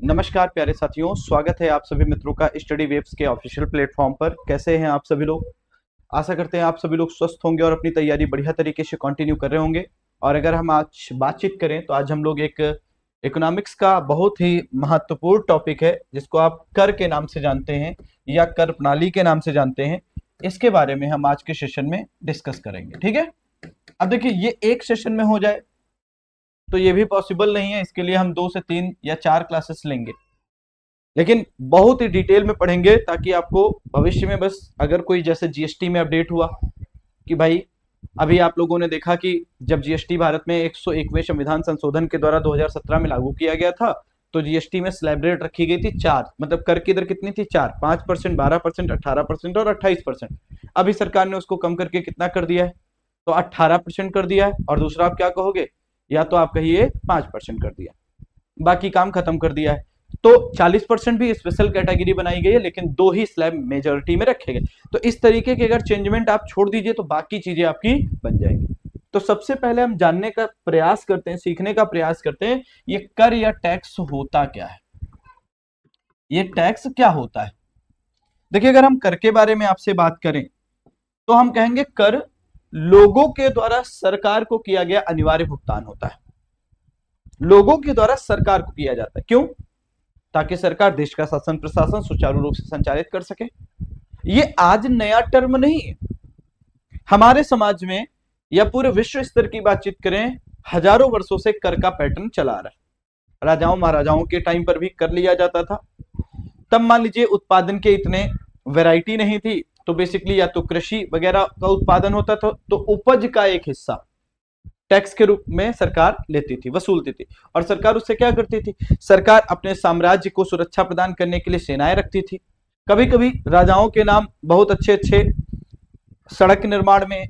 नमस्कार प्यारे साथियों, स्वागत है आप सभी मित्रों का स्टडी वेव्स के ऑफिशियल प्लेटफॉर्म पर। कैसे हैं आप सभी लोग? आशा करते हैं आप सभी लोग स्वस्थ होंगे और अपनी तैयारी बढ़िया तरीके से कंटिन्यू कर रहे होंगे। और अगर हम आज बातचीत करें तो आज हम लोग एक इकोनॉमिक्स का बहुत ही महत्वपूर्ण टॉपिक है जिसको आप कर के नाम से जानते हैं या कर प्रणाली के नाम से जानते हैं। इसके बारे में हम आज के सेशन में डिस्कस करेंगे, ठीक है। अब देखिए, ये एक सेशन में हो जाए तो ये भी पॉसिबल नहीं है, इसके लिए हम 2 से 3 या 4 क्लासेस लेंगे, लेकिन बहुत ही डिटेल में पढ़ेंगे ताकि आपको भविष्य में बस अगर कोई जैसे जीएसटी में अपडेट हुआ कि भाई अभी आप लोगों ने देखा कि जब जीएसटी भारत में 101वें संविधान संशोधन के द्वारा 2017 में लागू किया गया था तो जीएसटी में स्लैब रेट रखी गई थी 4, मतलब कर की दर कितनी थी? 4, 5%, 12%, 18% और 28%। अभी सरकार ने उसको कम करके कितना कर दिया है? तो 18% कर दिया है। और दूसरा आप क्या कहोगे? या तो आप कहिए 5% कर दिया, बाकी काम खत्म कर दिया है। तो 40% भी स्पेशल कैटेगरी बनाई गई है, लेकिन 2 ही स्लैब मेजोरिटी में रखे गए। तो इस तरीके के अगर चेंजमेंट आप छोड़ दीजिए तो बाकी चीजें आपकी बन जाएंगी। तो सबसे पहले हम जानने का प्रयास करते हैं, सीखने का प्रयास करते हैं, ये कर या टैक्स होता क्या है, ये टैक्स क्या होता है। देखिए, अगर हम कर के बारे में आपसे बात करें तो हम कहेंगे कर लोगों के द्वारा सरकार को किया गया अनिवार्य भुगतान होता है। लोगों के द्वारा सरकार को किया जाता है, क्यों? ताकि सरकार देश का शासन प्रशासन सुचारू रूप से संचालित कर सके। ये आज नया टर्म नहीं है। हमारे समाज में या पूरे विश्व स्तर की बातचीत करें, हजारों वर्षों से कर का पैटर्न चला आ रहा है। राजाओं महाराजाओं के टाइम पर भी कर लिया जाता था। तब मान लीजिए उत्पादन के इतने वैरायटी नहीं थी, तो बेसिकली या तो कृषि वगैरह का उत्पादन होता था, तो उपज का एक हिस्सा टैक्स के रूप में सरकार लेती थी, वसूलती थी। और सरकार उससे क्या करती थी? सरकार अपने साम्राज्य को सुरक्षा प्रदान करने के लिए सेनाएं रखती थी। कभी कभी राजाओं के नाम बहुत अच्छे अच्छे सड़क निर्माण में,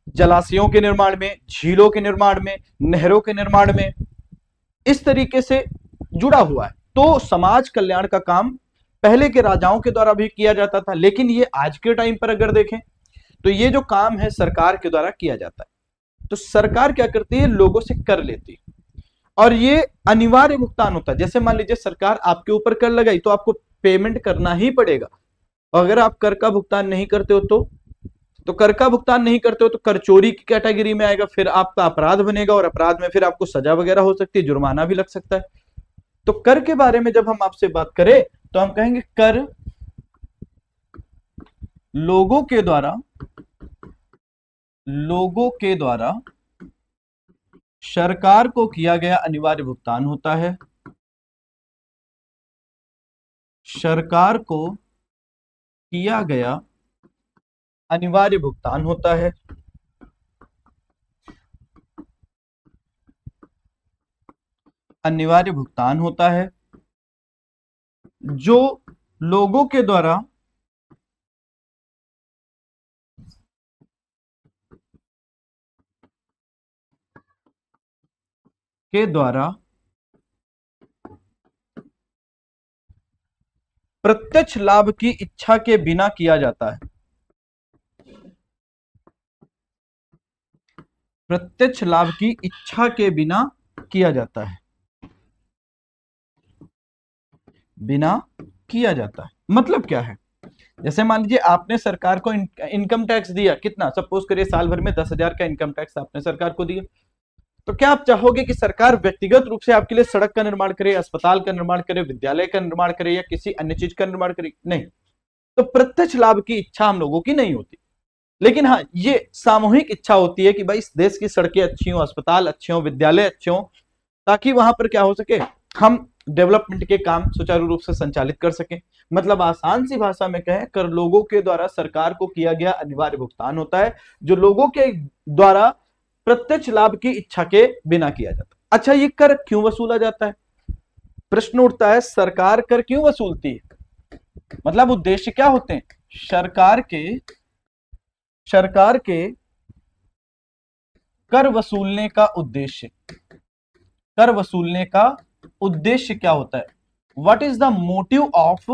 जलाशयों के निर्माण में, झीलों के निर्माण में, नहरों के निर्माण में इस तरीके से जुड़ा हुआ है। तो समाज कल्याण का काम पहले के राजाओं के द्वारा भी किया जाता था, लेकिन ये आज के टाइम पर अगर देखें तो ये जो काम है सरकार के द्वारा किया जाता है। तो सरकार क्या करती है? लोगों से कर लेती है और ये अनिवार्य भुगतान होता है। जैसे मान लीजिए सरकार आपके ऊपर कर लगाई तो आपको पेमेंट करना ही पड़ेगा। अगर आप कर का भुगतान नहीं करते हो तो कर का भुगतान नहीं करते हो तो कर चोरी की कैटेगरी में आएगा, फिर आपका अपराध बनेगा और अपराध में फिर आपको सजा वगैरह हो सकती है, जुर्माना भी लग सकता है। तो कर के बारे में जब हम आपसे बात करें तो हम कहेंगे कर लोगों के द्वारा सरकार को किया गया अनिवार्य भुगतान होता है। सरकार को किया गया अनिवार्य भुगतान होता है। अनिवार्य भुगतान होता है जो लोगों के द्वारा प्रत्यक्ष लाभ की इच्छा के बिना किया जाता है। प्रत्यक्ष लाभ की इच्छा के बिना किया जाता है, बिना किया जाता है। मतलब क्या है? जैसे मान लीजिए आपने सरकार को इनकम टैक्स दिया, कितना? सपोज करिए साल भर में 10,000 का इनकम टैक्स आपने सरकार को दिया। तो क्या आप चाहोगे कि सरकार व्यक्तिगत रूप से आपके लिए सड़क का निर्माण करे, अस्पताल का निर्माण करे, विद्यालय का निर्माण करे या किसी अन्य चीज का निर्माण करे? नहीं। तो प्रत्यक्ष लाभ की इच्छा हम लोगों की नहीं होती, लेकिन हाँ, ये सामूहिक इच्छा होती है कि भाई इस देश की सड़कें अच्छी हो, अस्पताल अच्छे हो, विद्यालय अच्छे हो, ताकि वहां पर क्या हो सके, हम डेवलपमेंट के काम सुचारू रूप से संचालित कर सके। मतलब आसान सी भाषा में कहें, कर लोगों के द्वारा सरकार को किया गया अनिवार्य भुगतान होता है जो लोगों के द्वारा प्रत्यक्ष लाभ की इच्छा के बिना किया जाता है। अच्छा, ये कर क्यों वसूला जाता है? प्रश्न उठता है, सरकार कर क्यों वसूलती है? मतलब उद्देश्य क्या होते हैं सरकार के कर वसूलने का उद्देश्य? कर वसूलने का उद्देश्य क्या होता है? What is the motive of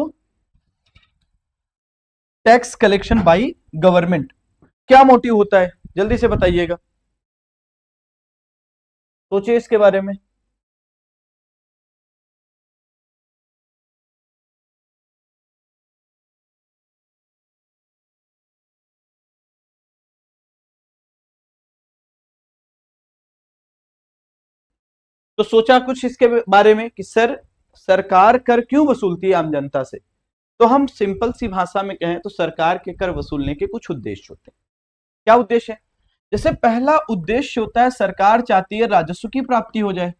tax collection by government? क्या मोटिव होता है? जल्दी से बताइएगा, सोचिए इसके बारे में। तो सोचा कुछ इसके बारे में कि सर सरकार कर क्यों वसूलती है आम जनता से। तो हम सिंपल सी भाषा में कहें तो सरकार के कर वसूलने के कुछ उद्देश्य होते हैं। क्या उद्देश्य है? जैसे पहला उद्देश्य होता है, सरकार चाहती है राजस्व की प्राप्ति हो जाए।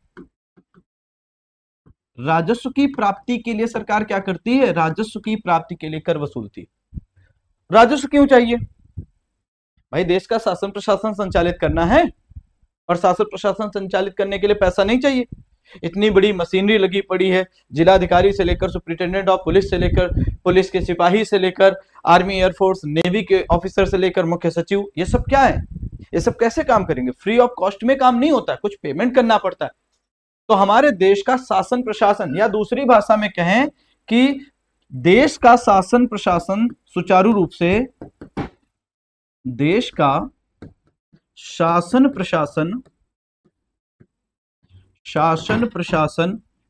राजस्व की प्राप्ति के लिए सरकार क्या करती है? राजस्व की प्राप्ति के लिए कर वसूलती है। राजस्व क्यों चाहिए? भाई देश का शासन प्रशासन संचालित करना है, और शासन प्रशासन संचालित करने के लिए पैसा नहीं चाहिए। इतनी बड़ी मशीनरी लगी पड़ी है, जिलाधिकारी से लेकर सुप्रिंटेंडेंट ऑफ पुलिस से लेकर पुलिस के सिपाही से लेकर आर्मी एयरफोर्स नेवी के ऑफिसर से लेकर मुख्य सचिव, ये सब क्या है? ये सब कैसे काम करेंगे? फ्री ऑफ कॉस्ट में काम नहीं होता है, कुछ पेमेंट करना पड़ता है। तो हमारे देश का शासन प्रशासन, या दूसरी भाषा में कहें कि देश का शासन प्रशासन सुचारू रूप से, देश का शासन प्रशासन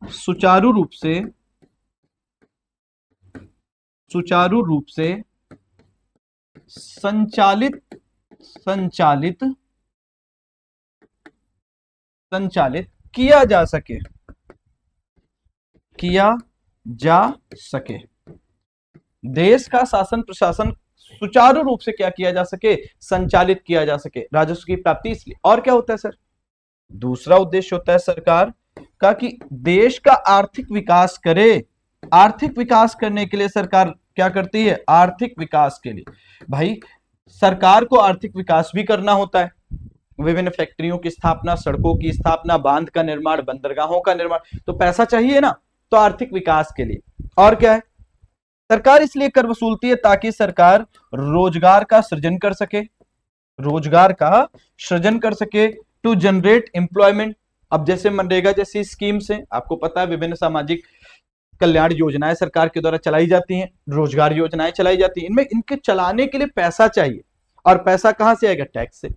सुचारू रूप से संचालित किया जा सके। देश का शासन प्रशासन सुचारू रूप से क्या किया जा सके? संचालित किया जा सके, राजस्व की प्राप्ति। इसलिए और क्या होता है सर? दूसरा उद्देश्य होता है सरकार का कि देश का आर्थिक विकास करे। आर्थिक विकास करने के लिए सरकार क्या करती है? आर्थिक विकास के लिए भाई सरकार को आर्थिक विकास भी करना होता है। विभिन्न फैक्ट्रियों की स्थापना, सड़कों की स्थापना, बांध का निर्माण, बंदरगाहों का निर्माण, तो पैसा चाहिए ना, तो आर्थिक विकास के लिए। और क्या है? सरकार इसलिए कर वसूलती है ताकि सरकार रोजगार का सृजन कर सके, टू जनरेट एम्प्लॉयमेंट। अब जैसे मनरेगा जैसी स्कीम्स हैं, आपको पता है विभिन्न सामाजिक कल्याण योजनाएं सरकार के द्वारा चलाई जाती हैं, रोजगार योजनाएं चलाई जाती हैं। इनमें इनके चलाने के लिए पैसा चाहिए, और पैसा कहां से आएगा? टैक्स से।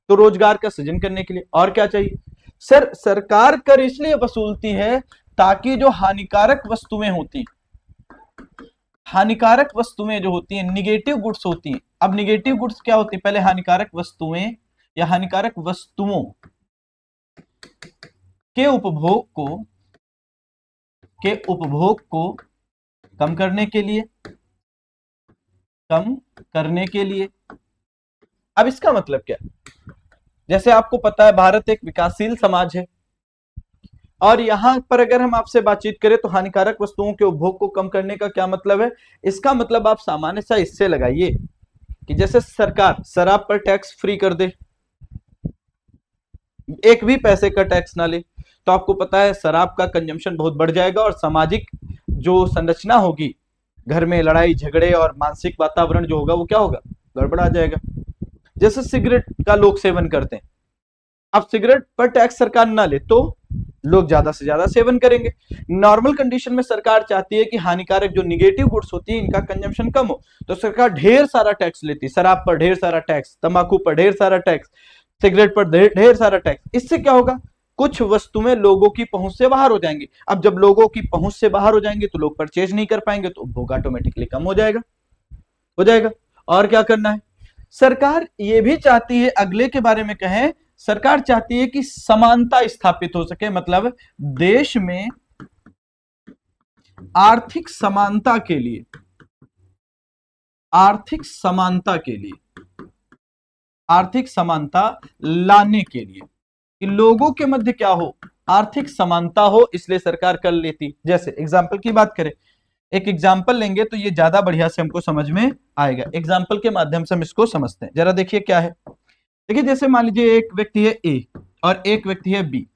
तो रोजगार का सृजन करने के लिए और क्या चाहिए? सर सरकार कर इसलिए वसूलती है ताकि जो हानिकारक वस्तुएं होती हैं, हानिकारक वस्तुएं जो होती हैं, निगेटिव गुड्स होती हैं। अब निगेटिव गुड्स क्या होती है? पहले हानिकारक वस्तुएं या हानिकारक वस्तुओं के उपभोग को कम करने के लिए। अब इसका मतलब क्या? जैसे आपको पता है भारत एक विकासशील समाज है, और यहां पर अगर हम आपसे बातचीत करें तो हानिकारक वस्तुओं के उपभोग को कम करने का क्या मतलब है? इसका मतलब आप सामान्य सा इससे लगाइए कि जैसे सरकार शराब पर टैक्स फ्री कर दे, एक भी पैसे का टैक्स ना ले, तो आपको पता है शराब का कंजम्पशन बहुत बढ़ जाएगा, और सामाजिक जो संरचना होगी, घर में लड़ाई झगड़े और मानसिक वातावरण जो होगा वो क्या होगा? गड़बड़ा जाएगा। जैसे सिगरेट का लोग सेवन करते हैं, अब सिगरेट पर टैक्स सरकार ना ले तो लोग ज्यादा से ज्यादा सेवन करेंगे। नॉर्मल कंडीशन में सरकार चाहती है कि हानिकारक जो निगेटिव गुड्स होती है इनका कंजम्पशन कम हो, तो सरकार ढेर सारा टैक्स लेती है। शराब पर ढेर सारा टैक्स, तंबाकू पर ढेर सारा टैक्स, सिगरेट पर ढेर सारा टैक्स। इससे क्या होगा? कुछ वस्तुएं लोगों की पहुंच से बाहर हो जाएंगी। अब जब लोगों की पहुंच से बाहर हो जाएंगे तो लोग परचेज नहीं कर पाएंगे, तो उपभोग ऑटोमेटिकली कम हो जाएगा। और क्या करना है? सरकार ये भी चाहती है, अगले के बारे में कहें, सरकार चाहती है कि समानता स्थापित हो सके। मतलब देश में आर्थिक समानता के लिए आर्थिक समानता लाने के लिए कि लोगों के मध्य क्या हो? आर्थिक समानता हो, इसलिए सरकार कर लेती। जैसे एग्जाम्पल की बात करें, एक एग्जाम्पल लेंगे तो ये ज्यादा बढ़िया से हमको समझ में आएगा। एग्जाम्पल के माध्यम से हम इसको समझते हैं। जरा देखिए क्या है। देखिए जैसे मान लीजिए एक व्यक्ति है ए और एक व्यक्ति है बी।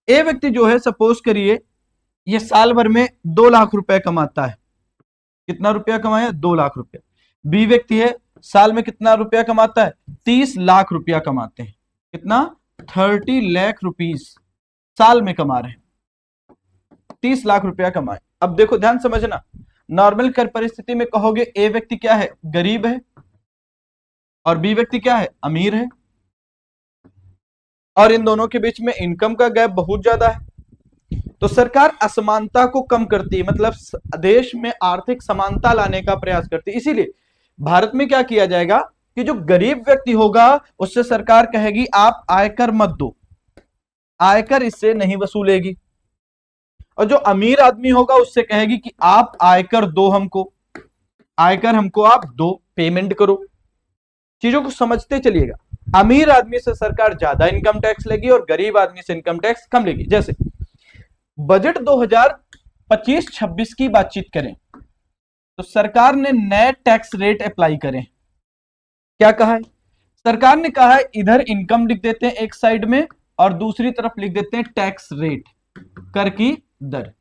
ए व्यक्ति जो है, सपोज करिए ये साल भर में 2 लाख रुपए कमाता है। कितना रुपया कमाया? 2 लाख रुपया। बी व्यक्ति है, साल में कितना रुपया कमाता है? 30 लाख रुपया कमाते हैं। कितना? 30 लाख रुपीस साल में कमा रहे हैं। 30 लाख रुपया कमाए। अब देखो ध्यान समझना, नॉर्मल कर परिस्थिति में कहोगे ए व्यक्ति क्या है? गरीब है, और बी व्यक्ति क्या है? अमीर है, और इन दोनों के बीच में इनकम का गैप बहुत ज्यादा है। तो सरकार असमानता को कम करती है, मतलब देश में आर्थिक समानता लाने का प्रयास करती है। इसीलिए भारत में क्या किया जाएगा कि जो गरीब व्यक्ति होगा उससे सरकार कहेगी आप आयकर मत दो, आयकर इससे नहीं वसूलेगी। और जो अमीर आदमी होगा उससे कहेगी कि आप आयकर दो हमको, आयकर हमको आप दो, पेमेंट करो। चीजों को समझते चलिएगा। अमीर आदमी से सरकार ज्यादा इनकम टैक्स लेगी और गरीब आदमी से इनकम टैक्स कम लेगी। जैसे बजट 2025-26 की बातचीत करें तो सरकार ने नए टैक्स रेट अप्लाई करें। क्या कहा है सरकार ने? कहा है इधर इनकम लिख देते हैं एक साइड में और दूसरी तरफ लिख देते हैं टैक्स रेट, कर की दर।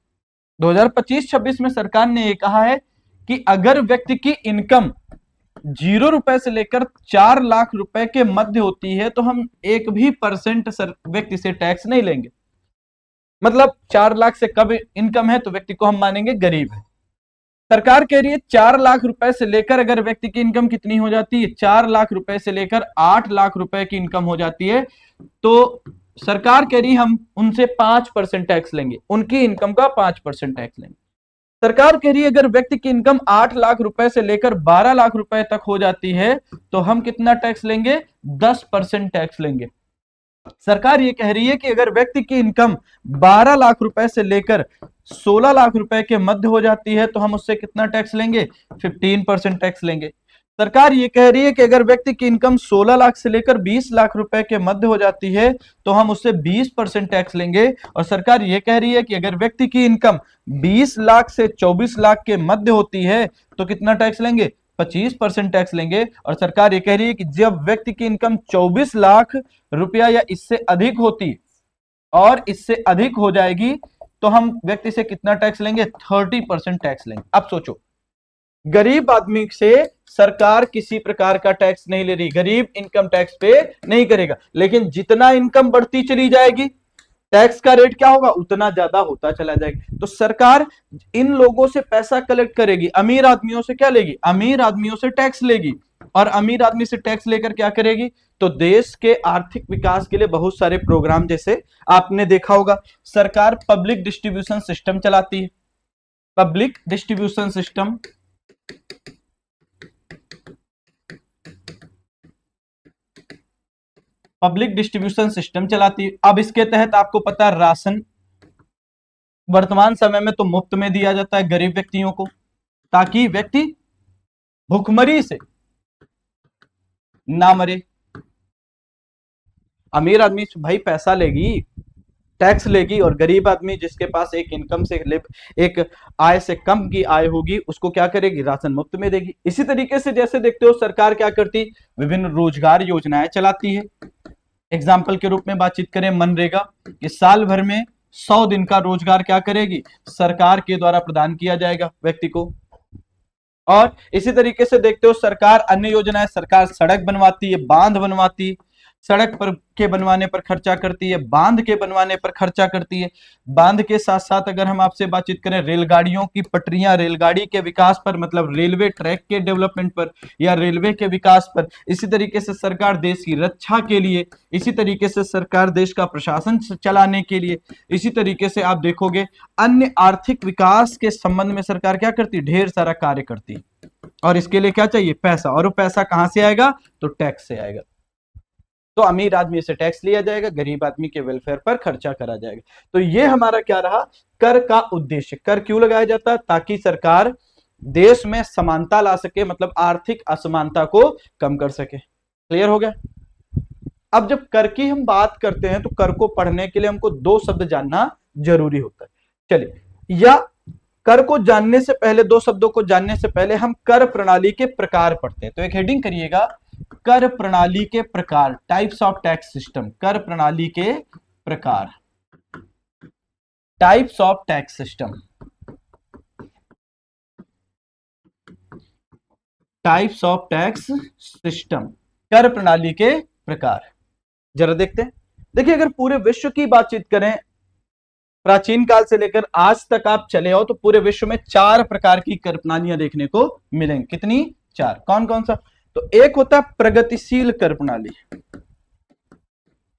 2025-26 में सरकार ने यह कहा है कि अगर व्यक्ति की इनकम 0 रुपए से लेकर 4 लाख रुपए के मध्य होती है तो हम 1 भी परसेंट व्यक्ति से टैक्स नहीं लेंगे। मतलब 4 लाख से कम इनकम है तो व्यक्ति को हम मानेंगे गरीब है। सरकार कह रही है 4 लाख रुपए से लेकर अगर व्यक्ति की इनकम कितनी हो जाती है, 4 लाख रुपए से लेकर 8 लाख रुपए की इनकम हो जाती है तो सरकार कह रही है हम उनसे 5% टैक्स लेंगे, उनकी इनकम का 5% टैक्स लेंगे। सरकार कह रही है अगर व्यक्ति की इनकम 8 लाख रुपए से लेकर 12 लाख रुपए तक हो जाती है तो हम कितना टैक्स लेंगे? 10% टैक्स लेंगे। सरकार ये कह रही है कि अगर व्यक्ति की इनकम 12 लाख रुपए से लेकर 16 लाख रुपए के मध्य हो जाती है तो हम उससे कितना टैक्स लेंगे? 15% टैक्स लेंगे। सरकार ये कह रही है कि अगर व्यक्ति की इनकम 16 लाख से लेकर 20 लाख रुपए के मध्य हो जाती है तो हम उससे 20% टैक्स लेंगे। और सरकार ये कह रही है कि अगर व्यक्ति की इनकम 20 लाख से 24 लाख के मध्य होती है तो कितना टैक्स लेंगे? 25% टैक्स लेंगे। और सरकार ये कह रही है कि जब व्यक्ति की इनकम 24 लाख रुपया या इससे अधिक होती और इससे अधिक हो जाएगी तो हम व्यक्ति से कितना टैक्स लेंगे? 30% टैक्स लेंगे। अब सोचो, गरीब आदमी से सरकार किसी प्रकार का टैक्स नहीं ले रही, गरीब इनकम टैक्स पे नहीं करेगा, लेकिन जितना इनकम बढ़ती चली जाएगी टैक्स का रेट क्या होगा? उतना ज्यादा होता चला जाएगा। तो सरकार इन लोगों से पैसा कलेक्ट करेगी, अमीर आदमियों से क्या लेगी? अमीर आदमियों से टैक्स लेगी। और अमीर आदमी से टैक्स लेकर क्या करेगी? तो देश के आर्थिक विकास के लिए बहुत सारे प्रोग्राम, जैसे आपने देखा होगा सरकार पब्लिक डिस्ट्रीब्यूशन सिस्टम चलाती है। पब्लिक डिस्ट्रीब्यूशन सिस्टम चलाती है। अब इसके तहत आपको पता है राशन वर्तमान समय में तो मुफ्त में दिया जाता है गरीब व्यक्तियों को, ताकि व्यक्ति भूखमरी से ना मरे। अमीर आदमी भाई पैसा लेगी, टैक्स लेगी, और गरीब आदमी जिसके पास एक इनकम से एक आय से कम की आय होगी उसको क्या करेगी? राशन मुफ्त में देगी। इसी तरीके से जैसे देखते हो सरकार क्या करती? विभिन्न रोजगार योजनाएं चलाती है। एग्जाम्पल के रूप में बातचीत करें मनरेगा, कि साल भर में 100 दिन का रोजगार क्या करेगी? सरकार के द्वारा प्रदान किया जाएगा व्यक्ति को। और इसी तरीके से देखते हो सरकार अन्य योजनाएं, सरकार सड़क बनवाती है, बांध बनवाती है, सड़क पर के बनवाने पर खर्चा करती है, बांध के बनवाने पर खर्चा करती है। बांध के साथ साथ अगर हम आपसे बातचीत करें रेलगाड़ियों की पटरियां, रेलगाड़ी के विकास पर, मतलब रेलवे ट्रैक के डेवलपमेंट पर या रेलवे के विकास पर। इसी तरीके से सरकार देश की रक्षा के लिए, इसी तरीके से सरकार देश का प्रशासन चलाने के लिए, इसी तरीके से आप देखोगे अन्य आर्थिक विकास के संबंध में सरकार क्या करती है? ढेर सारा कार्य करती है। और इसके लिए क्या चाहिए? पैसा। और वो पैसा कहां से आएगा? तो टैक्स से आएगा। तो अमीर आदमी से टैक्स लिया जाएगा, गरीब आदमी के वेलफेयर पर खर्चा करा जाएगा। तो ये हमारा क्या रहा? कर का उद्देश्य। कर क्यों लगाया जाता है? ताकि सरकार देश में समानता ला सके, मतलब आर्थिक असमानता को कम कर सके। क्लियर हो गया? अब जब कर की हम बात करते हैं तो कर को पढ़ने के लिए हमको 2 शब्द जानना जरूरी होता है। चलिए, या कर को जानने से पहले, 2 शब्दों को जानने से पहले हम कर प्रणाली के प्रकार पढ़ते हैं। तो एक हेडिंग करिएगा, कर प्रणाली के प्रकार, टाइप्स ऑफ टैक्स सिस्टम। कर प्रणाली के प्रकार, types of tax system. Types of tax system, कर प्रणाली के प्रकार। जरा देखते हैं। देखिए, अगर पूरे विश्व की बातचीत करें, प्राचीन काल से लेकर आज तक आप चले आओ तो पूरे विश्व में 4 प्रकार की कर प्रणालियां देखने को मिलेंगी। कितनी? 4। कौन कौन सा? तो एक होता है प्रगतिशील कर प्रणाली।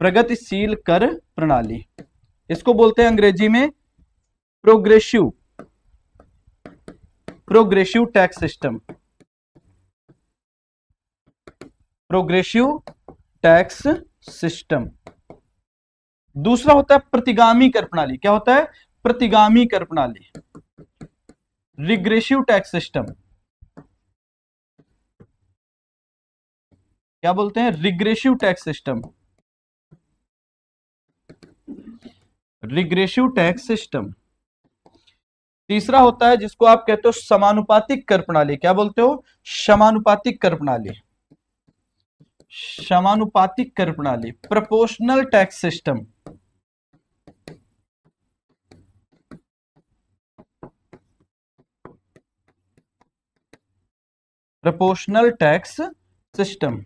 प्रगतिशील कर प्रणाली, इसको बोलते हैं अंग्रेजी में progressive tax system. Progressive tax system. दूसरा होता है प्रतिगामी कर प्रणाली। क्या होता है? प्रतिगामी कर प्रणाली, रिग्रेसिव टैक्स सिस्टम। क्या बोलते हैं? Regressive tax system, regressive tax system. तीसरा होता है जिसको आप कहते हो समानुपातिक कर प्रणाली। क्या बोलते हो? समानुपातिक कर प्रणाली, समानुपातिक कर प्रणाली, proportional tax system. Proportional tax system.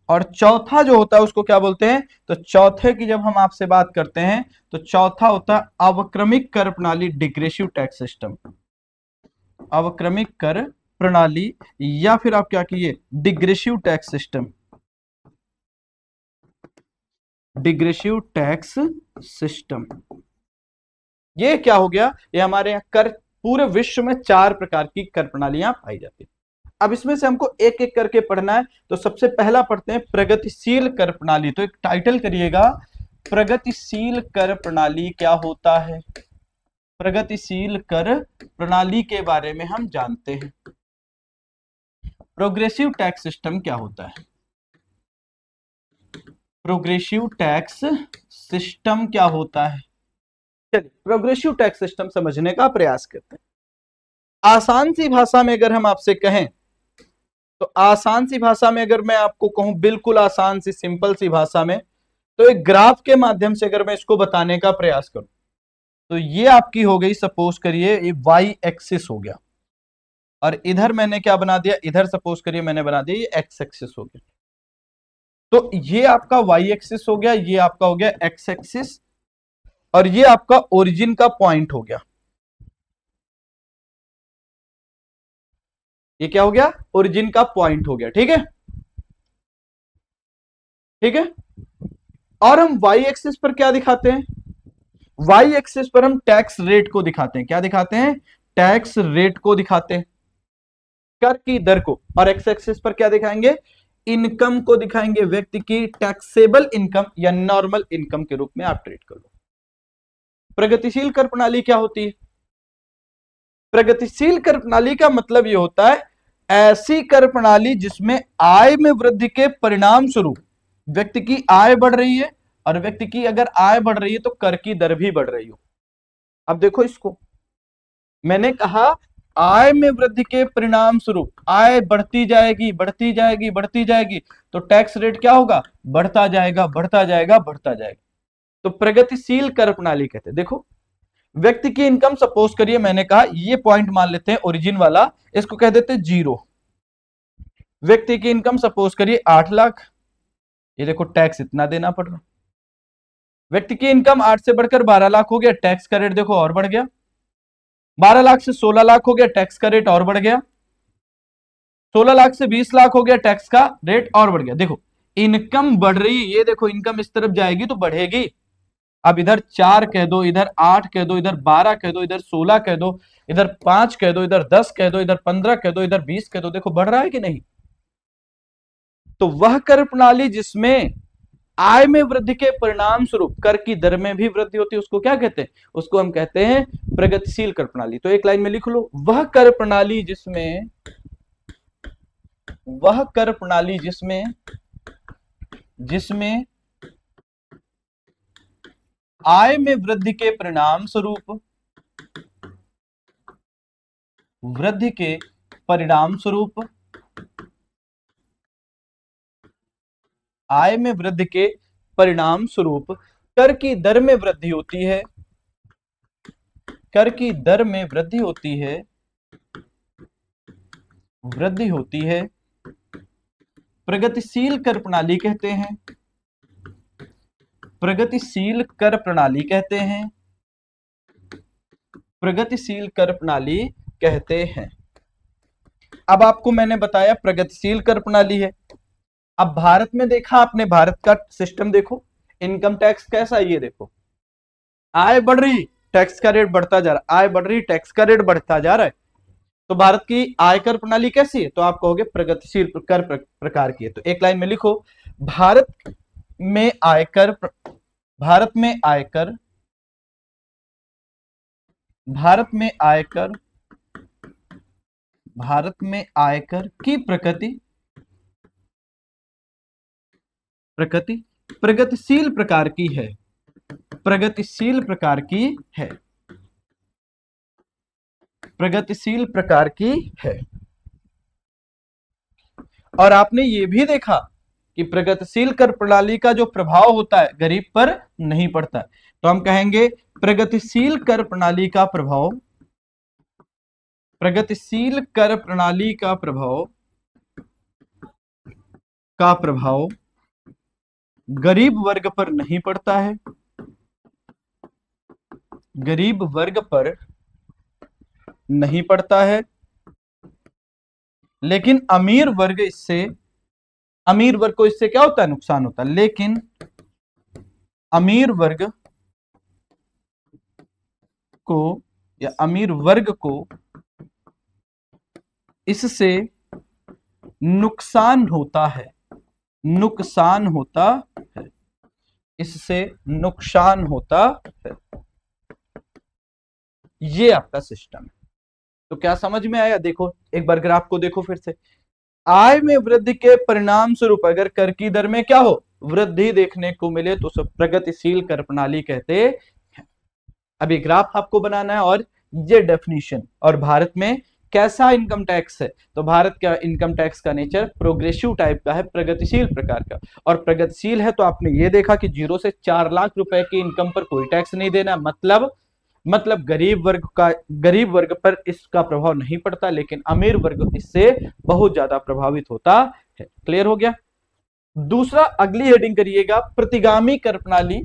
और चौथा जो होता है उसको क्या बोलते हैं? तो चौथे की जब हम आपसे बात करते हैं तो चौथा होता है अवक्रमिक कर प्रणाली, डिग्रेसिव टैक्स सिस्टम। अवक्रमिक कर प्रणाली, या फिर आप क्या कीजिए, डिग्रेसिव टैक्स सिस्टम, डिग्रेसिव टैक्स सिस्टम। ये क्या हो गया? ये हमारे यहाँ कर, पूरे विश्व में 4 प्रकार की कर प्रणालियां पाई जाती है। अब इसमें से हमको एक एक करके पढ़ना है। तो सबसे पहला पढ़ते हैं प्रगतिशील कर प्रणाली। तो एक टाइटल करिएगा, प्रगतिशील कर प्रणाली क्या होता है। प्रगतिशील कर प्रणाली के बारे में हम जानते हैं। प्रोग्रेसिव टैक्स सिस्टम क्या होता है? प्रोग्रेसिव टैक्स सिस्टम क्या होता है? चलिए प्रोग्रेसिव टैक्स सिस्टम समझने का प्रयास करते हैं। आसान सी भाषा में अगर हम आपसे कहें, तो आसान सी भाषा में अगर मैं आपको कहूं, बिल्कुल आसान सी सिंपल सी भाषा में, तो एक ग्राफ के माध्यम से अगर मैं इसको बताने का प्रयास करूं, तो ये आपकी हो गई, सपोज करिए ये वाई एक्सिस हो गया, और इधर मैंने क्या बना दिया, इधर सपोज करिए मैंने बना दिया ये एक्स एक्सिस हो गया। तो ये आपका वाई एक्सिस हो गया, ये आपका हो गया एक्स एक्सिस, और ये आपका ओरिजिन का पॉइंट हो गया। ये क्या हो गया? ओरिजिन का पॉइंट हो गया। ठीक है, ठीक है। और हम वाई एक्सिस पर क्या दिखाते हैं? वाई एक्सिस पर हम टैक्स रेट को दिखाते हैं। क्या दिखाते हैं? टैक्स रेट को दिखाते हैं, कर की दर को। और एक्स एक्सिस पर क्या दिखाएंगे? इनकम को दिखाएंगे, व्यक्ति की टैक्सेबल इनकम या नॉर्मल इनकम के रूप में आप ट्रीट कर लो। प्रगतिशील कर प्रणाली क्या होती है? प्रगतिशील कर प्रणाली का मतलब यह होता है ऐसी कर प्रणाली जिसमें आय में वृद्धि के परिणाम स्वरूप व्यक्ति की आय बढ़ रही है, और व्यक्ति की अगर आय बढ़ रही है तो कर की दर भी बढ़ रही हो। अब देखो इसको, मैंने कहा आय में वृद्धि के परिणाम स्वरूप आय बढ़ती जाएगी, बढ़ती जाएगी, बढ़ती जाएगी, तो टैक्स रेट क्या होगा? बढ़ता जाएगा, बढ़ता जाएगा, बढ़ता जाएगा। तो प्रगतिशील कर प्रणाली कहते हैं। देखो व्यक्ति की इनकम सपोज करिए, मैंने कहा ये पॉइंट मान लेते हैं ओरिजिन वाला, इसको कह देते हैं 0। व्यक्ति की इनकम सपोज करिए 8 लाख, ये देखो टैक्स इतना देना पड़ रहा। व्यक्ति की इनकम 8 से बढ़कर 12 लाख हो गया, टैक्स का रेट देखो और बढ़ गया। 12 लाख से 16 लाख हो गया, टैक्स का रेट और बढ़ गया। 16 लाख से 20 लाख हो गया, टैक्स का रेट और बढ़ गया। देखो इनकम बढ़ रही है, ये देखो इनकम इस तरफ जाएगी तो बढ़ेगी। अब इधर 4 कह दो, इधर 8 कह दो, इधर 12 कह दो, इधर 16 कह दो, इधर 5 कह दो, इधर 10 कह दो, इधर 15 कह दो, इधर 20 कह दो, देखो बढ़ रहा है कि नहीं? तो वह कर प्रणाली जिसमें आय में वृद्धि के परिणाम स्वरूप कर की दर में भी वृद्धि होती है, उसको क्या कहते हैं? उसको हम कहते हैं प्रगतिशील कर प्रणाली। तो एक लाइन में लिख लो, वह कर प्रणाली जिसमें, वह कर प्रणाली जिसमें, जिसमें आय में वृद्धि के परिणाम स्वरूप, वृद्धि के परिणाम स्वरूप, आय में वृद्धि के परिणाम स्वरूप कर की दर में वृद्धि होती है, कर की दर में वृद्धि होती है, वृद्धि होती है, प्रगतिशील कर प्रणाली कहते हैं, प्रगतिशील कर प्रणाली कहते हैं, प्रगतिशील कर प्रणाली कहते हैं। अब आपको मैंने बताया प्रगतिशील कर प्रणाली है। अब भारत में देखा आपने, भारत का सिस्टम देखो, इनकम टैक्स कैसा है, ये देखो आय बढ़ रही, टैक्स का रेट बढ़ता जा रहा है, आय बढ़ रही, टैक्स का रेट बढ़ता जा रहा है। तो भारत की आयकर प्रणाली कैसी है? तो आप कहोगे प्रगतिशील कर प्रकार की है। तो एक लाइन में लिखो, भारत में आयकर भारत में आयकर, भारत में आयकर, भारत में आयकर की प्रकृति, प्रकृति प्रगतिशील प्रकार की है, प्रगतिशील प्रकार की है, प्रगतिशील प्रकार की है। और आपने ये भी देखा कि प्रगतिशील कर प्रणाली का जो प्रभाव होता है गरीब पर नहीं पड़ता है। तो हम कहेंगे प्रगतिशील कर प्रणाली का प्रभाव, प्रगतिशील कर प्रणाली का प्रभाव, का प्रभाव गरीब वर्ग पर नहीं पड़ता है, गरीब वर्ग पर नहीं पड़ता है, लेकिन अमीर वर्ग इससे, अमीर वर्ग को इससे क्या होता है, नुकसान होता है। लेकिन अमीर वर्ग को या अमीर वर्ग को इससे नुकसान होता है, नुकसान होता है, इससे नुकसान होता है। ये आपका सिस्टम है। तो क्या समझ में आया? देखो एक बार ग्राफ को देखो फिर से। आय में वृद्धि के परिणाम स्वरूप अगर कर की दर में क्या हो, वृद्धि देखने को मिले तो सब प्रगतिशील कर प्रणाली कहते हैं। अभी ग्राफ आपको बनाना है और ये डेफिनेशन। और भारत में कैसा इनकम टैक्स है, तो भारत का इनकम टैक्स का नेचर प्रोग्रेसिव टाइप का है, प्रगतिशील प्रकार का। और प्रगतिशील है तो आपने ये देखा कि 0 से 4 लाख रुपए की इनकम पर कोई टैक्स नहीं देना, मतलब गरीब वर्ग पर इसका प्रभाव नहीं पड़ता, लेकिन अमीर वर्ग इससे बहुत ज्यादा प्रभावित होता है। क्लियर हो गया? दूसरा अगली हेडिंग करिएगा, प्रतिगामी कर प्रणाली,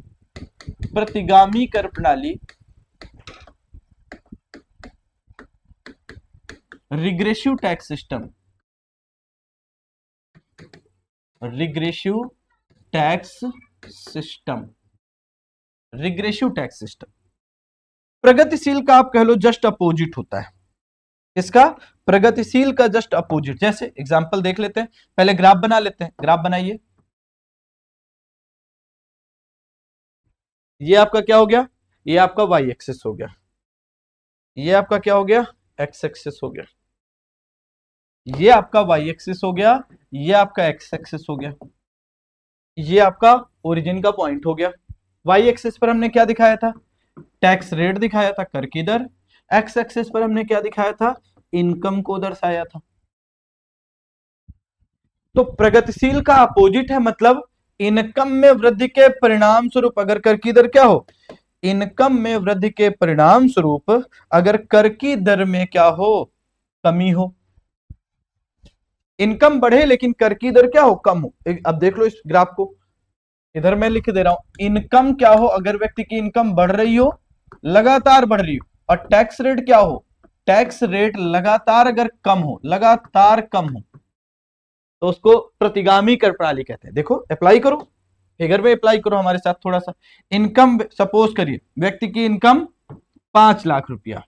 प्रतिगामी कर प्रणाली, regressive tax system, regressive tax system, regressive tax system. प्रगतिशील का आप कह लो जस्ट अपोजिट होता है। इसका प्रगतिशील का जस्ट अपोजिट। जैसे एग्जांपल देख लेते हैं, पहले ग्राफ बना लेते हैं। ग्राफ बनाइए। ये आपका क्या हो गया, ये आपका वाई एक्सिस हो गया, ये आपका क्या हो गया, एक्स एक्सिस हो गया, ये आपका वाई एक्सिस हो गया, ये आपका एक्स एक्सिस हो गया, ये आपका ओरिजिन का पॉइंट हो गया। वाई एक्सिस पर हमने क्या दिखाया था, टैक्स रेट दिखाया था, कर की दर। एक्स एक्सिस पर हमने क्या दिखाया था, इनकम को दर्शाया था। तो प्रगतिशील का अपोजिट है, मतलब इनकम में वृद्धि के परिणाम स्वरूप अगर कर की दर क्या हो, इनकम में वृद्धि के परिणाम स्वरूप अगर कर की दर में क्या हो, कमी हो। इनकम बढ़े लेकिन कर की दर क्या हो, कम हो। अब देख लो इस ग्राफ को, इधर मैं लिख दे रहा हूं, इनकम क्या हो, अगर व्यक्ति की इनकम बढ़ रही हो, लगातार बढ़ रही हो, और टैक्स रेट क्या हो, टैक्स रेट लगातार अगर कम हो, लगातार कम हो, तो उसको प्रतिगामी कर प्रणाली कहते हैं। देखो अप्लाई करो, फिगर में अप्लाई करो हमारे साथ थोड़ा सा। इनकम सपोज करिए व्यक्ति की इनकम 5 लाख रुपया,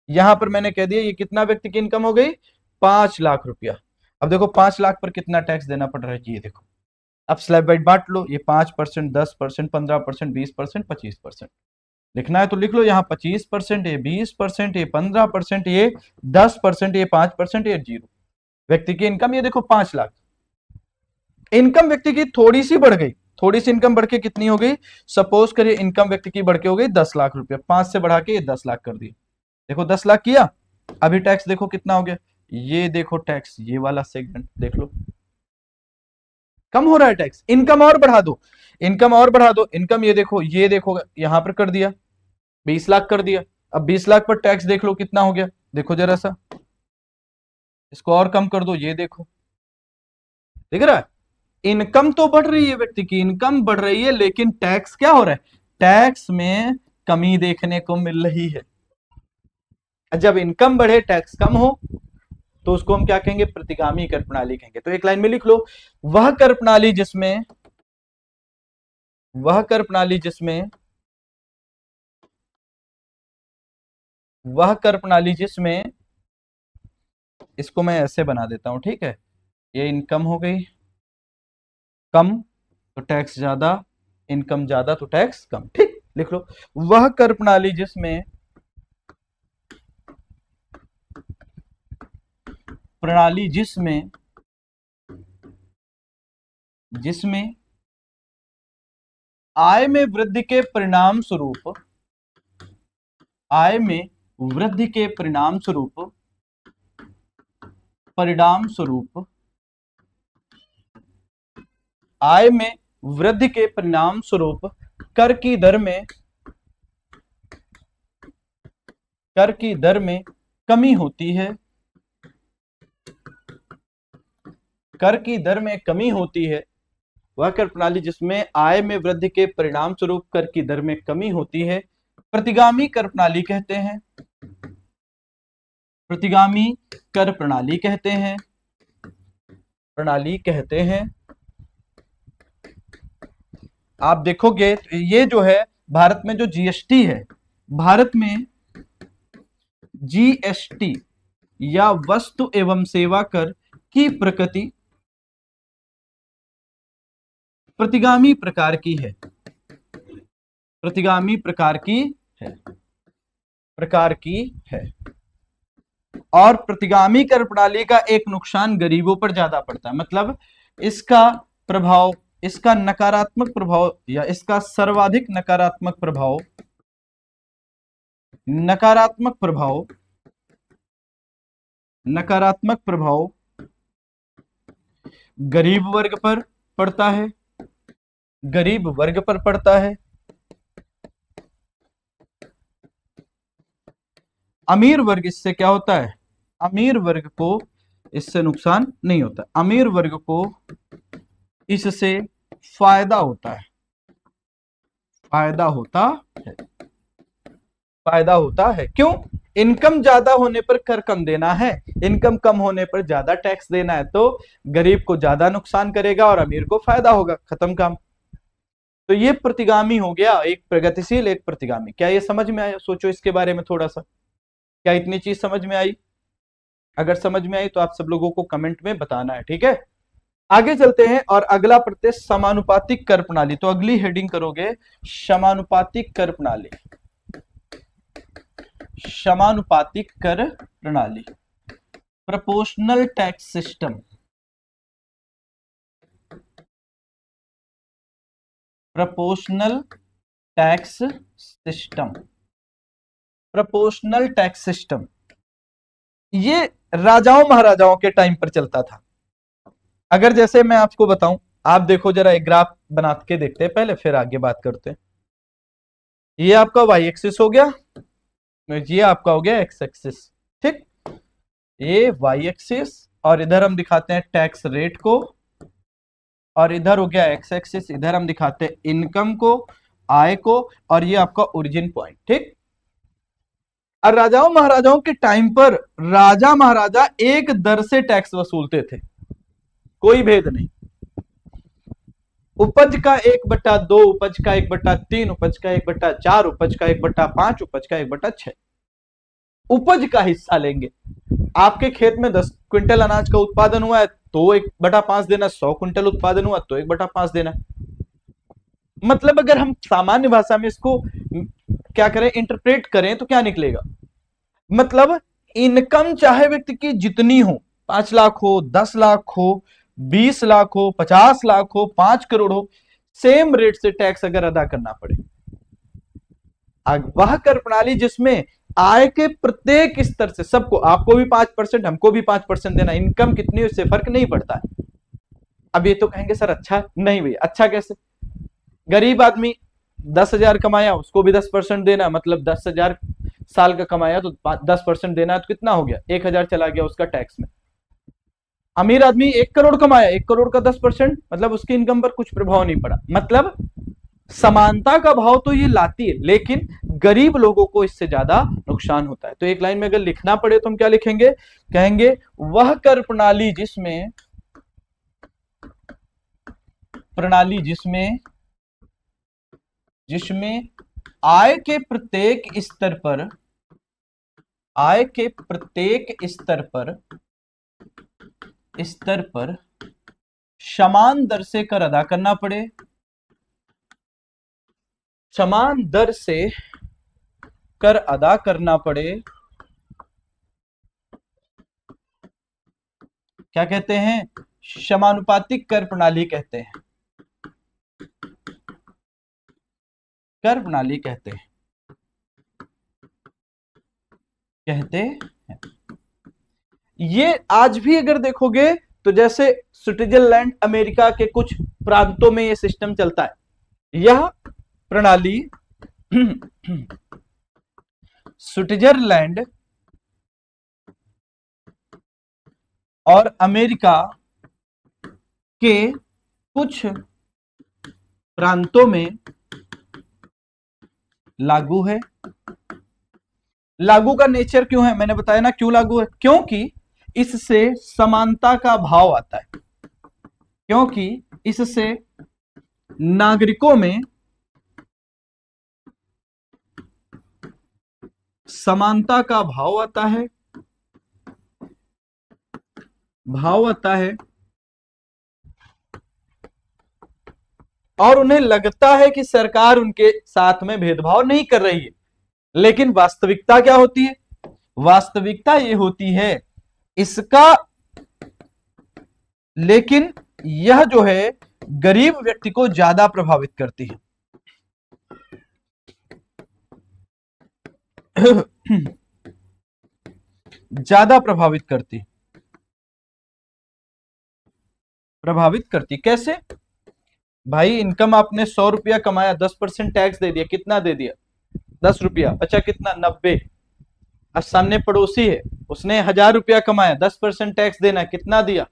यहां पर मैंने कह दिया ये कितना व्यक्ति की इनकम हो गई, 5 लाख रुपया। अब देखो 5 लाख पर कितना टैक्स देना पड़ रहा है, ये देखो। अब स्लैब वाइज बांट लो, ये 5%, 10%, 15%, 20%, 25%। लिखना है तो लिख लो, यहाँ 25%, ये 20%, ये 15%, ये 10%, ये 5%, ये 0। व्यक्ति की इनकम ये देखो 5 लाख। इनकम व्यक्ति की थोड़ी सी बढ़ गई, थोड़ी सी इनकम बढ़ के कितनी हो गई, सपोज करिए इनकम व्यक्ति की बढ़ के हो गई 10 लाख रुपया, 5 से बढ़ा के ये 10 लाख कर दिए। देखो 10 लाख किया, अभी टैक्स देखो कितना हो गया, ये देखो टैक्स, ये वाला सेगमेंट देख लो कम हो रहा है टैक्स। इनकम और बढ़ा दो, इनकम और बढ़ा दो, इनकम ये देखो यहां पर कर दिया 20 लाख कर दिया। अब 20 लाख पर टैक्स देख लो कितना हो गया, देखो जरा सा, इसको और कम कर दो, ये देखो दिख रहा है। इनकम तो बढ़ रही है, व्यक्ति की इनकम बढ़ रही है, लेकिन टैक्स क्या हो रहा है, टैक्स में कमी देखने को मिल रही है। जब इनकम बढ़े टैक्स कम हो तो उसको हम क्या कहेंगे, प्रतिगामी कर प्रणाली कहेंगे। तो एक लाइन में लिख लो, वह कर प्रणाली जिसमें, वह कर प्रणाली जिसमें, वह कर प्रणाली जिसमें, इसको मैं ऐसे बना देता हूं, ठीक है। ये इनकम हो गई कम तो टैक्स ज्यादा, इनकम ज्यादा तो टैक्स कम, ठीक, लिख लो। वह कर प्रणाली जिसमें जिसमें आय में वृद्धि के परिणाम स्वरूप आय में वृद्धि के परिणाम स्वरूप आय में वृद्धि के परिणाम स्वरूप कर की दर में कमी होती है, कर की दर में कमी होती है। वह कर प्रणाली जिसमें आय में वृद्धि के परिणाम स्वरूप कर की दर में कमी होती है, प्रतिगामी कर प्रणाली कहते हैं। प्रतिगामी कर प्रणाली कहते हैं। आप देखोगे ये जो है भारत में जो जीएसटी है, भारत में जीएसटी या वस्तु एवं सेवा कर की प्रकृति प्रतिगामी प्रकार की है। प्रतिगामी प्रकार की है। और प्रतिगामी कर प्रणाली का एक नुकसान गरीबों पर ज्यादा पड़ता है, मतलब इसका प्रभाव, इसका नकारात्मक प्रभाव या इसका सर्वाधिक नकारात्मक प्रभाव गरीब वर्ग पर पड़ता है। अमीर वर्ग इससे क्या होता है, अमीर वर्ग को इससे नुकसान नहीं होता, अमीर वर्ग को इससे फायदा होता है। क्यों? इनकम ज्यादा होने पर कर कम देना है, इनकम कम होने पर ज्यादा टैक्स देना है, तो गरीब को ज्यादा नुकसान करेगा और अमीर को फायदा होगा, खत्म काम। तो ये प्रतिगामी हो गया, एक प्रगतिशील एक प्रतिगामी। क्या ये समझ में आया? सोचो इसके बारे में थोड़ा सा, क्या इतनी चीज समझ में आई? अगर समझ में आई तो आप सब लोगों को कमेंट में बताना है, ठीक है। आगे चलते हैं और अगला पढ़ते समानुपातिक कर प्रणाली। तो अगली हेडिंग करोगे समानुपातिक कर प्रणाली। समानुपातिक कर प्रणाली, proportional tax system. Proportional tax system ये राजाओं महाराजाओं के टाइम पर चलता था। अगर जैसे मैं आपको बताऊं, आप देखो जरा एक ग्राफ बना के देखते हैं पहले, फिर आगे बात करते हैं। ये आपका वाई एक्सिस हो गया, ये आपका हो गया एक्स एक्सिस, ठीक। ये वाई एक्सिस और इधर हम दिखाते हैं टैक्स रेट को, और इधर हो गया एक्स एक्सिस, इधर हम दिखाते हैं इनकम को, आय को, और ये आपका ओरिजिन पॉइंट, ठीक। और राजाओं महाराजाओं के टाइम पर राजा महाराजा एक दर से टैक्स वसूलते थे, कोई भेद नहीं। उपज का 1/2, उपज का 1/3, उपज का 1/4, उपज का 1/5, उपज का 1/6 उपज का हिस्सा लेंगे। आपके खेत में 10 क्विंटल अनाज का उत्पादन हुआ है तो 1/5 देना, 100 क्विंटल उत्पादन हुआ तो 1/5 देना। मतलब अगर हम सामान्य भाषा में इसको क्या करें, इंटरप्रेट करें, तो क्या निकलेगा, मतलब इनकम चाहे व्यक्ति की जितनी हो, 5 लाख हो, 10 लाख हो, 20 लाख हो, 50 लाख हो, 5 करोड़ हो, सेम रेट से टैक्स अगर अदा करना पड़े। वह कर प्रणाली जिसमें आय के प्रत्येक स्तर से सबको, आपको भी 5%, हमको भी 5% देना, इनकम कितनी है उससे फर्क नहीं पड़ता है। अब ये तो कहेंगे सर अच्छा नहीं भैया, अच्छा कैसे? गरीब आदमी 10,000 कमाया, उसको भी 10% देना, मतलब 10,000 साल का कमाया तो 10% देना है, तो कितना हो गया, 1,000 चला गया उसका टैक्स में। अमीर आदमी 1 करोड़ कमाया, 1 करोड़ का 10%, मतलब उसकी इनकम पर कुछ प्रभाव नहीं पड़ा। मतलब समानता का भाव तो ये लाती है, लेकिन गरीब लोगों को इससे ज्यादा नुकसान होता है। तो एक लाइन में अगर लिखना पड़े तो हम क्या लिखेंगे, कहेंगे वह कर प्रणाली जिसमें आय के प्रत्येक स्तर पर समान दर से कर अदा करना पड़े, समान दर से कर अदा करना पड़े, क्या कहते हैं? समानुपातिक कर प्रणाली कहते हैं, कर प्रणाली कहते हैं। ये आज भी अगर देखोगे तो जैसे स्विट्जरलैंड अमेरिका के कुछ प्रांतों में ये सिस्टम चलता है। यह प्रणाली स्विट्जरलैंड और अमेरिका के कुछ प्रांतों में लागू है। लागू का नेचर क्यों है? मैंने बताया ना क्यों लागू है, क्योंकि इससे समानता का भाव आता है, क्योंकि इससे नागरिकों में समानता का भाव आता है, और उन्हें लगता है कि सरकार उनके साथ में भेदभाव नहीं कर रही है। लेकिन वास्तविकता क्या होती है? वास्तविकता ये होती है इसका, लेकिन यह जो है गरीब व्यक्ति को ज्यादा प्रभावित करती है। ज्यादा प्रभावित करती। कैसे भाई? इनकम आपने 100 रुपया कमाया, 10% टैक्स दे दिया, कितना दे दिया? 10 रुपया। बचा कितना? 90। अब सामने पड़ोसी है, उसने 1000 रुपया कमाया, 10% टैक्स देना, कितना दिया?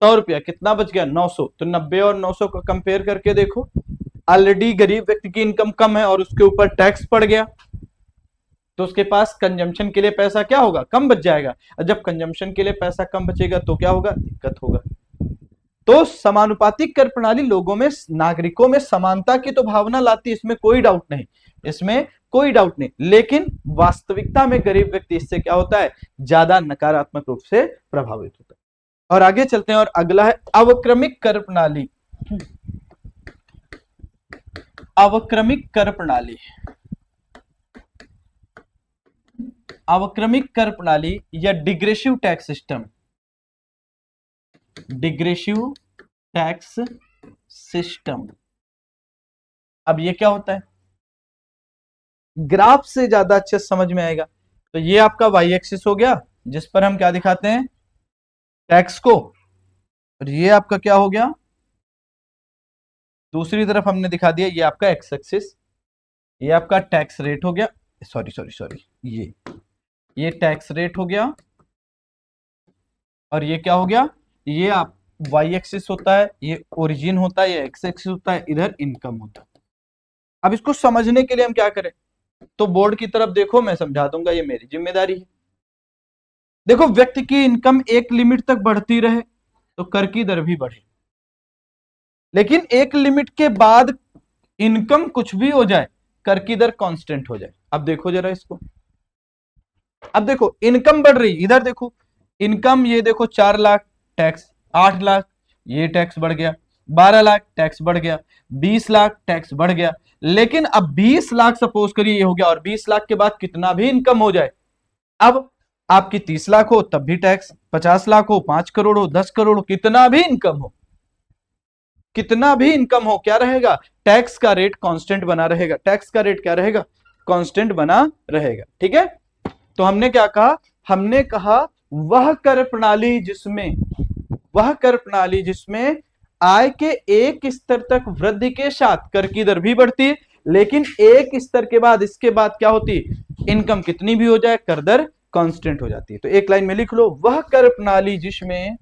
100 रुपया। कितना बच गया? 900। तो 90 और 900 को कंपेयर करके देखो, ऑलरेडी गरीब व्यक्ति की इनकम कम है और उसके ऊपर टैक्स पड़ गया, तो उसके पास कंजम्पशन के लिए पैसा क्या होगा? कम बच जाएगा। और जब कंजम्पशन के लिए पैसा कम बचेगा तो क्या होगा? दिक्कत होगा। तो समानुपातिक कर प्रणाली लोगों में, नागरिकों में समानता की तो भावना लाती है, इसमें कोई डाउट नहीं, लेकिन वास्तविकता में गरीब व्यक्ति इससे क्या होता है? ज्यादा नकारात्मक रूप से प्रभावित होता है। और आगे चलते हैं, और अगला है अवक्रमिक कर प्रणाली। अवक्रमिक कर प्रणाली या डिग्रेसिव टैक्स सिस्टम। अब ये क्या होता है? ग्राफ से ज्यादा अच्छे समझ में आएगा। तो ये आपका वाई एक्सिस हो गया, जिस पर हम क्या दिखाते हैं? टैक्स को। और ये आपका क्या हो गया? दूसरी तरफ हमने दिखा दिया, ये आपका एक्स एक्सिस, ये आपका टैक्स रेट हो गया। सॉरी, ये टैक्स रेट हो गया, और ये क्या हो गया? ये आप वाई एक्सिस होता है, ये ओरिजिन होता है, ये एक्स एक्सिस होता है, इधर इनकम होता है। अब इसको समझने के लिए हम क्या करें? तो बोर्ड की तरफ देखो, मैं समझा दूंगा, ये मेरी जिम्मेदारी है। देखो, व्यक्ति की इनकम एक लिमिट तक बढ़ती रहे तो कर की दर भी बढ़े, लेकिन एक लिमिट के बाद इनकम कुछ भी हो जाए, कर की दर कांस्टेंट हो जाए। अब देखो जरा इसको, अब देखो इनकम बढ़ रही, इधर देखो इनकम, ये देखो 4 लाख टैक्स, 8 लाख ये टैक्स बढ़ गया, 12 लाख टैक्स बढ़ गया, 20 लाख टैक्स बढ़ गया। लेकिन अब 20 लाख सपोज करिए ये हो गया, और 20 लाख के बाद कितना भी इनकम हो जाए, अब आपकी 30 लाख हो तब भी टैक्स, 50 लाख हो, 5 करोड़ हो, 10 करोड़ हो, कितना भी इनकम हो, क्या रहेगा? टैक्स का रेट कांस्टेंट बना रहेगा। टैक्स का रेट क्या रहेगा? कांस्टेंट बना रहेगा। ठीक है, तो हमने क्या कहा? हमने कहा वह कर प्रणाली जिसमें आय के एक स्तर तक वृद्धि के साथ कर की दर भी बढ़ती है, लेकिन एक स्तर के बाद, इसके बाद क्या होती है? इनकम कितनी भी हो जाए, कर दर कांस्टेंट हो जाती है। तो एक लाइन में लिख लो, वह कर प्रणाली जिसमें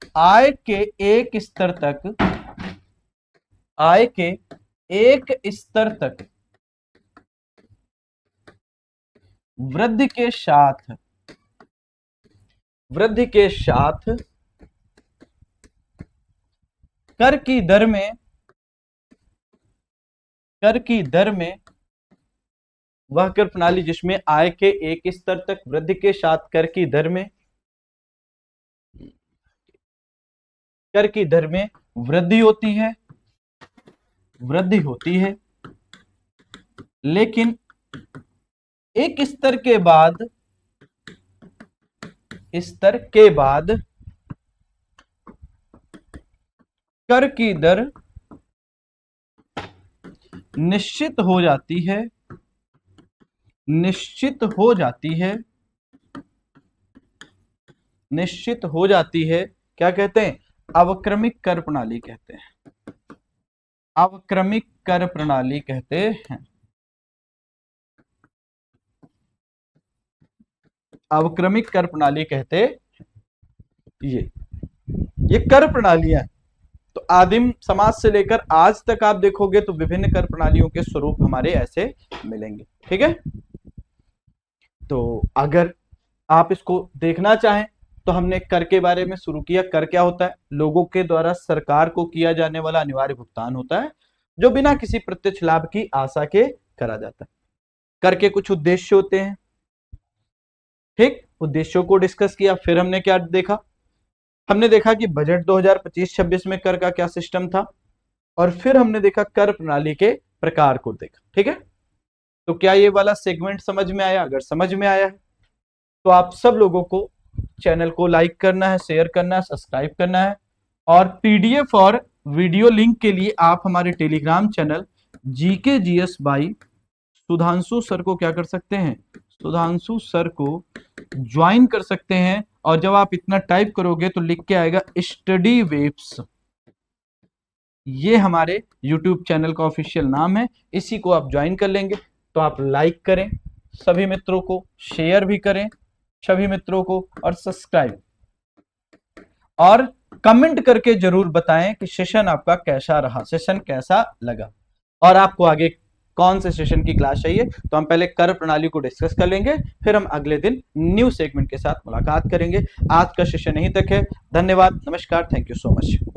आय के एक स्तर तक वृद्धि के साथ कर की दर में वह कर प्रणाली जिसमें आय के एक स्तर तक वृद्धि के साथ कर की दर में कर की दर में वृद्धि होती है, वृद्धि होती है, लेकिन एक स्तर के बाद, स्तर के बाद कर की दर निश्चित हो जाती है, निश्चित हो जाती है, निश्चित हो जाती है। क्या कहते हैं? अवक्रमिक कर प्रणाली कहते हैं, अवक्रमिक कर प्रणाली कहते हैं, अवक्रमिक कर प्रणाली कहते हैं। ये कर प्रणालियां, तो आदिम समाज से लेकर आज तक आप देखोगे तो विभिन्न कर प्रणालियों के स्वरूप हमारे ऐसे मिलेंगे। ठीक है, तो अगर आप इसको देखना चाहें तो हमने कर के बारे में शुरू किया। कर क्या होता है? लोगों के द्वारा सरकार को किया जाने वाला अनिवार्य भुगतान होता है, जो बिना किसी प्रत्यक्ष लाभ की आशा के करा जाता है। कर के कुछ उद्देश्य होते हैं। ठीक, उद्देश्यों को डिस्कस किया। फिर हमने क्या देखा? हमने देखा कि बजट 2025-26 में कर का क्या सिस्टम था, और फिर हमने देखा कर प्रणाली के प्रकार को देखा। ठीक है, तो क्या ये वाला सेगमेंट समझ में आया? अगर समझ में आया है तो आप सब लोगों को चैनल को लाइक करना है, शेयर करना है, सब्सक्राइब करना है, और पीडीएफ और वीडियो लिंक के लिए आप हमारे Telegram channel GKGS by Sudhanshu sir को क्या कर सकते हैं? सुधांशु सर को ज्वाइन कर सकते हैं। और जब आप इतना टाइप करोगे तो लिख के आएगा स्टडी वेव्स। ये हमारे YouTube चैनल का ऑफिशियल नाम है, इसी को आप ज्वाइन कर लेंगे तो आप लाइक करें, सभी मित्रों को शेयर भी करें, सभी मित्रों को, और सब्सक्राइब, और कमेंट करके जरूर बताएं कि सेशन आपका कैसा रहा, सेशन कैसा लगा, और आपको आगे कौन से सेशन की क्लास चाहिए। तो हम पहले कर प्रणाली को डिस्कस कर लेंगे, फिर हम अगले दिन न्यू सेगमेंट के साथ मुलाकात करेंगे। आज का सेशन यहीं तक है। धन्यवाद, नमस्कार, थैंक यू सो मच।